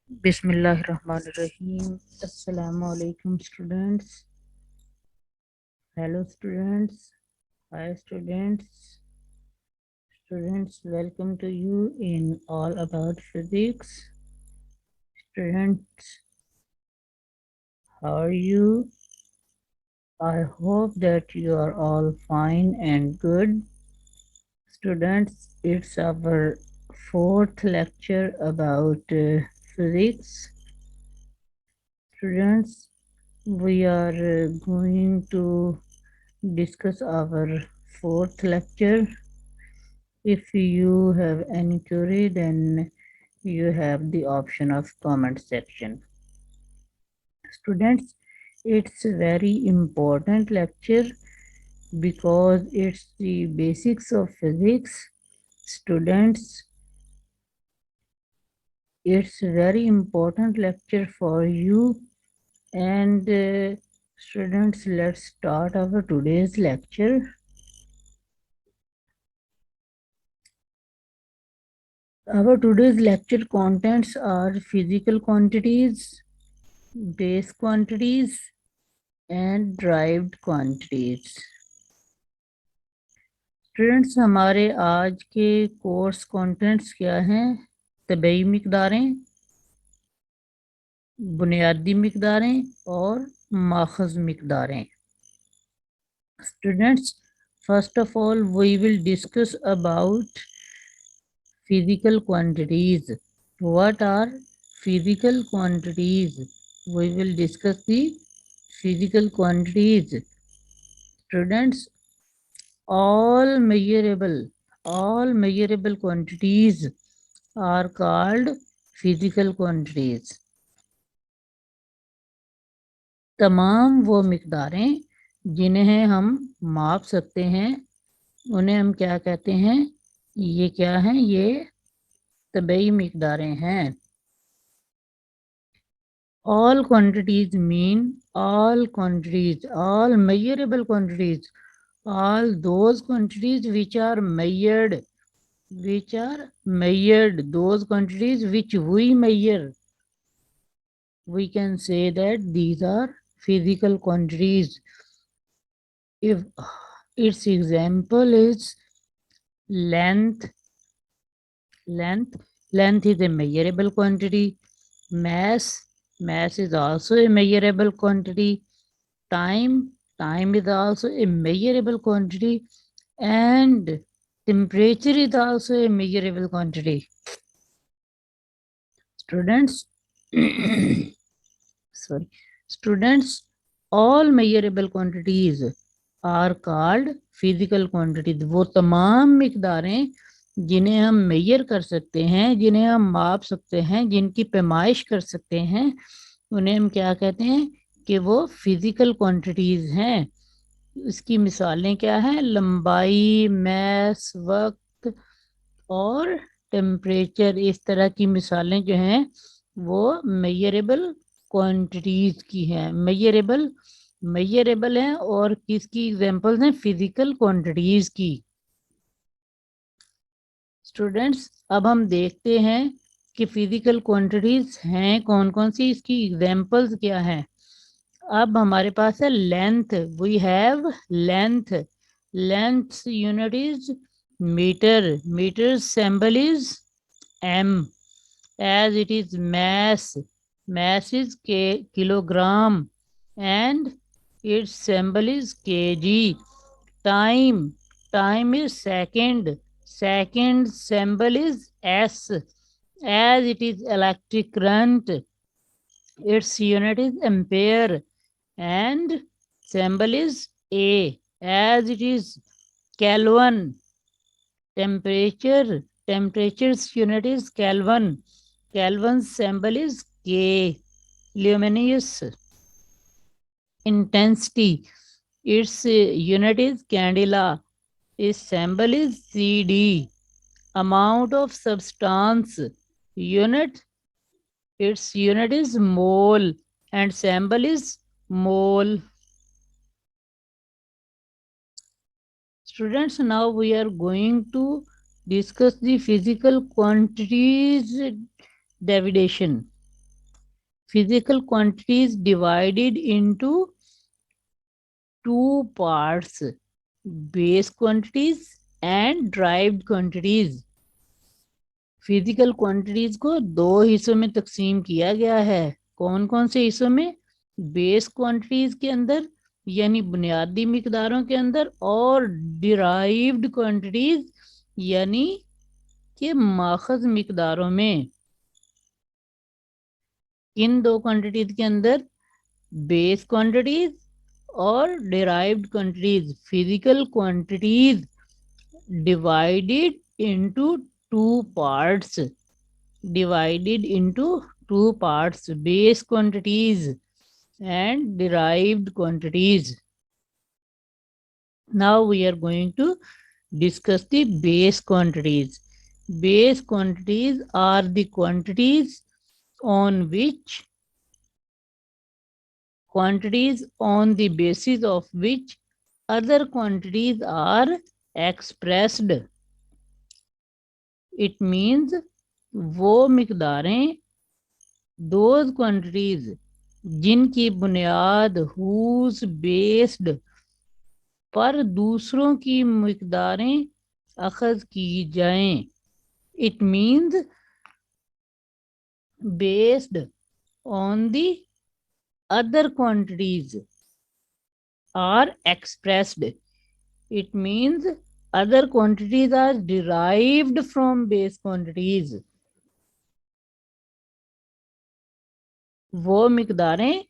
Bismillahirrahmanirrahim. Assalamu alaikum students. Hello students. Hi students. Students, welcome to you in All About Physics. Students, how are you? I hope that you are all fine and good. Students, it's our fourth lecture about physics. Students, we are going to discuss our fourth lecture. If you have any query, then you have the option of comment section. Students, it's a very important lecture because it's the basics of physics. Students, it's a very important lecture for you. And students, let's start our today's lecture. Our today's lecture contents are physical quantities, base quantities, and derived quantities. Students, हमारे आज के course contents क्या हैं? तबई मिकदारें, बुनियादी मिकदारें और माखज़ मिकदारें. Students, first of all we will discuss about physical quantities. What are physical quantities? We will discuss the physical quantities. Students, all measurable quantities are called physical quantities. तमाम वो मिकदारें जिन्हें हम माप सकते हैं उन्हें हम क्या कहते हैं? ये क्या हैं? ये तबई मिकदारें हैं. All quantities mean all quantities, all measurable quantities, all those quantities which are measured, those quantities which we measure. We can say that these are physical quantities. If its example is length is a measurable quantity. Mass is also a measurable quantity. Time is also a measurable quantity, and temperature is also a measurable quantity. Students, all measurable quantities are called physical quantities. वो तमाम मिकदारें जिन्हें हम major कर सकते हैं, जिन्हें हम माप सकते हैं, जिनकी पैमाइश कर सकते हैं, उन्हें हम क्या कहते हैं? कि वो फिजिकल क्वांटिटीज हैं. इसकी मिसालें क्या हैं? लंबाई, मैस, वक्त और टेम्परेचर. इस तरह की मिसालें जो हैं वो मेजरेबल क्वांटिटीज की हैं. मेजरेबल हैं और किसकी एग्जांपल्स हैं? फिजिकल क्वांटिटीज की. स्टूडेंट्स, अब हम देखते हैं कि फिजिकल क्वांटिटीज हैं कौन कौन सी, इसकी एग्जांपल्स क्या हैं. अब हमारे पास है length. We have length. Length unit is metre. Metre symbol is m. As it is mass is kilogram, and its symbol is kg. Time is second. Second symbol is s. As it is electric current, its unit is ampere, and symbol is A. As it is Kelvin. Temperature's unit is Kelvin. Kelvin's symbol is K. Luminous. Intensity, its unit is candela. Its symbol is CD. Amount of substance, its unit is mole, and symbol is mole. Students, now we are going to discuss the physical quantities division. Physical quantities divided into two parts, base quantities and derived quantities. Physical quantities को दो हिस्सों में तकसीम किया गया है। कौन कौन से हिस्सों में? बेस क्वांटिटीज के अंदर यानी बुनियादी मिकदारों के अंदर, और डिराइव्ड क्वांटिटीज यानी कि माखज मिकदारों में। इन दो क्वांटिटीज के अंदर बेस क्वांटिटीज और derived quantities, physical quantities divided into two parts, base quantities and derived quantities. Now we are going to discuss the base quantities. Base quantities are the quantities on the basis of which other quantities are expressed. It means वो मिकदारें, those quantities जिनकी बुनियाद whose based पर दूसरों की मिकदारें अखज़ की जाएं. It means based on the other quantities are expressed. It means other quantities are derived from base quantities. वो मिकदारें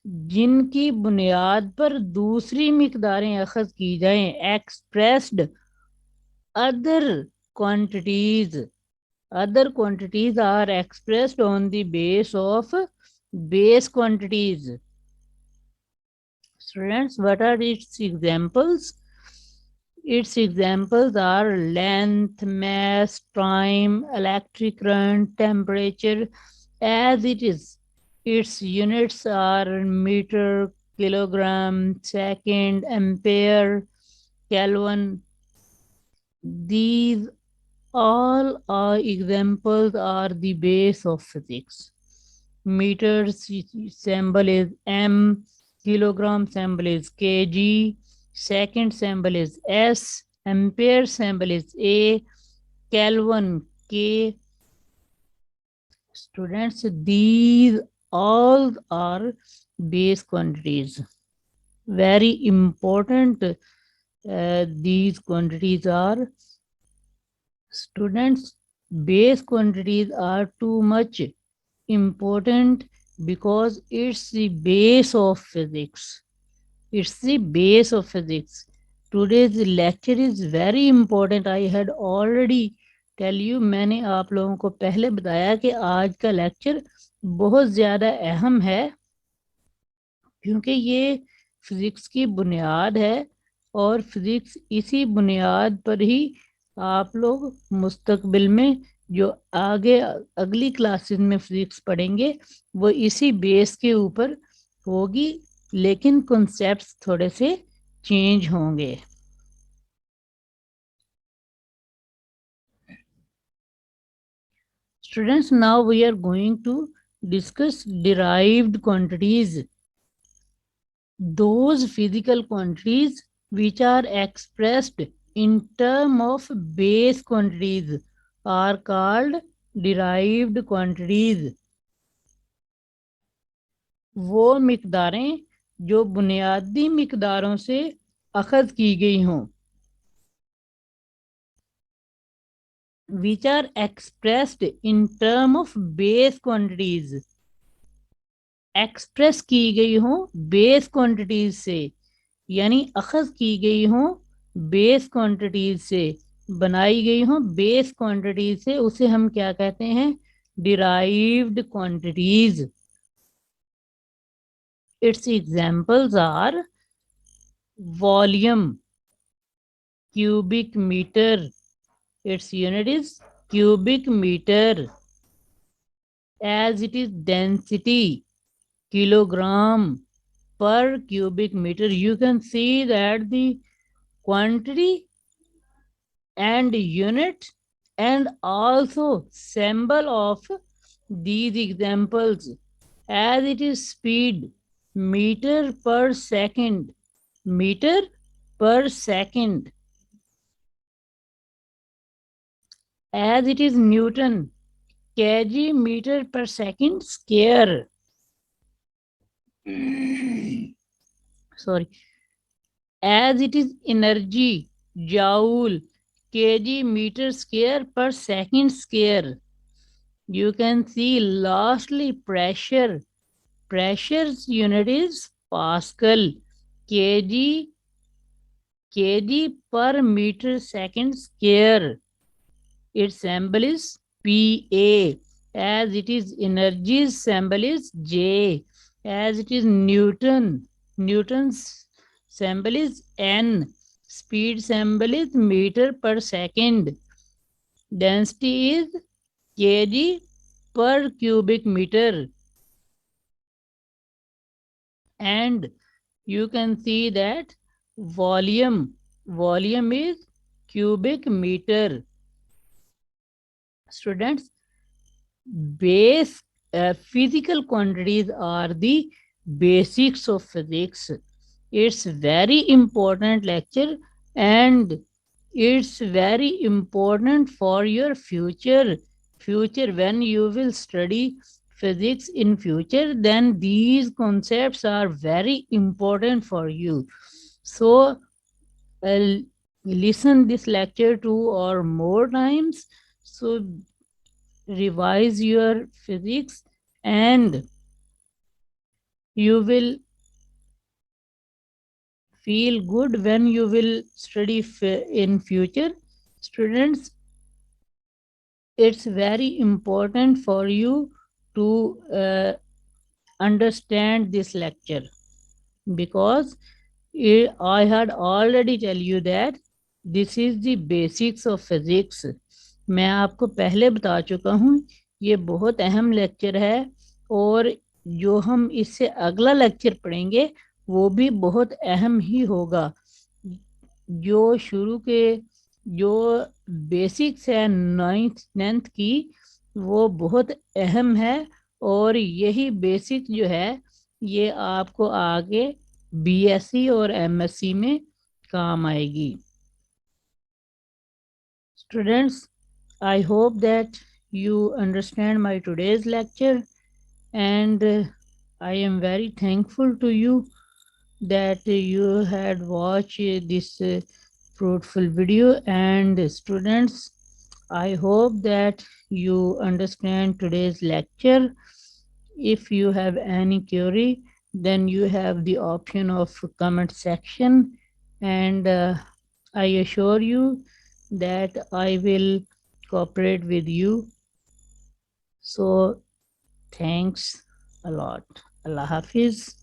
जिनकी बुनियाद पर दूसरी मिकदारें अखज़ की जाएं. Expressed other quantities are expressed on the base of base quantities. Students, what are its examples? Its examples are length, mass, time, electric current, temperature. As it is, its units are meter, kilogram, second, ampere, Kelvin. These all are examples are the base of physics. Meter symbol is M, kilogram symbol is kg, second symbol is S, ampere symbol is A, Kelvin K. Students, these all are base quantities. Very important these quantities are. Students, base quantities are too much important because it's the base of physics. It's the base of physics. Today's lecture is very important. I had already tell you, मैंने आप लोगों को पहले बताया कि आज का lecture बहुत ज़्यादा अहम है क्योंकि ये फिजिक्स की बुनियाद है और फिजिक्स इसी बुनियाद पर ही आप लोग मुस्तकबिल में जो आगे अगली क्लासेस में फिजिक्स पढ़ेंगे वो इसी बेस के ऊपर होगी, लेकिन कॉन्सेप्ट्स थोड़े से चेंज होंगे. Students, now we are going to discuss derived quantities. Those physical quantities which are expressed in terms of base quantities are called derived quantities. वो मिकदारें जो बुनियादी मिकदारों से अखज़ की गई हों, which are expressed in terms of base quantities, express की गई हों बेस क्वांटिटीज से, यानी अखज़ की गई हों बेस क्वांटिटीज से, बनाई गई हों बेस क्वांटिटीज से, उसे हम क्या कहते हैं? Derived quantities. Its examples are volume, cubic metre, its unit is cubic meter. As it is density, kilogram per cubic meter. You can see that the quantity and unit and also symbol of these examples as it is speed, meter per second, meter per second. As it is Newton, kg meter per second square. Sorry. As it is energy, joule, kg meter square per second square. You can see lastly pressure. Pressure's unit is Pascal, kg per meter second square. Its symbol is Pa. As it is energy's symbol is J. As it is Newton's symbol is N. Speed symbol is meter per second. Density is kg per cubic meter. And you can see that volume is cubic meter. Students, base physical quantities are the basics of physics. It's very important lecture, and it's very important for your future when you will study physics in future, then these concepts are very important for you. So listen this lecture 2 or more times, so revise your physics, and you will feel good when you will study in future. Students, it's very important for you to understand this lecture, because I had already tell you that this is the basics of physics. मैं आपको पहले बता चुका हूँ, ये बहुत अहम lecture है, और जो हम इससे अगला लेक्चर पढ़ेंगे वो भी बहुत अहम ही होगा. जो शुरू के जो बेसिक्स है 9th की, वो बहुत अहम है, और यही बेसिक जो है ये आपको आगे बीएससी और एमएससी में काम आएगी. Students, I hope that you understand my today's lecture, and I am very thankful to you that you had watched this fruitful video. And students, I hope that you understand today's lecture. If you have any query, then you have the option of comment section, and I assure you that I will cooperate with you. So thanks a lot. Allah Hafiz.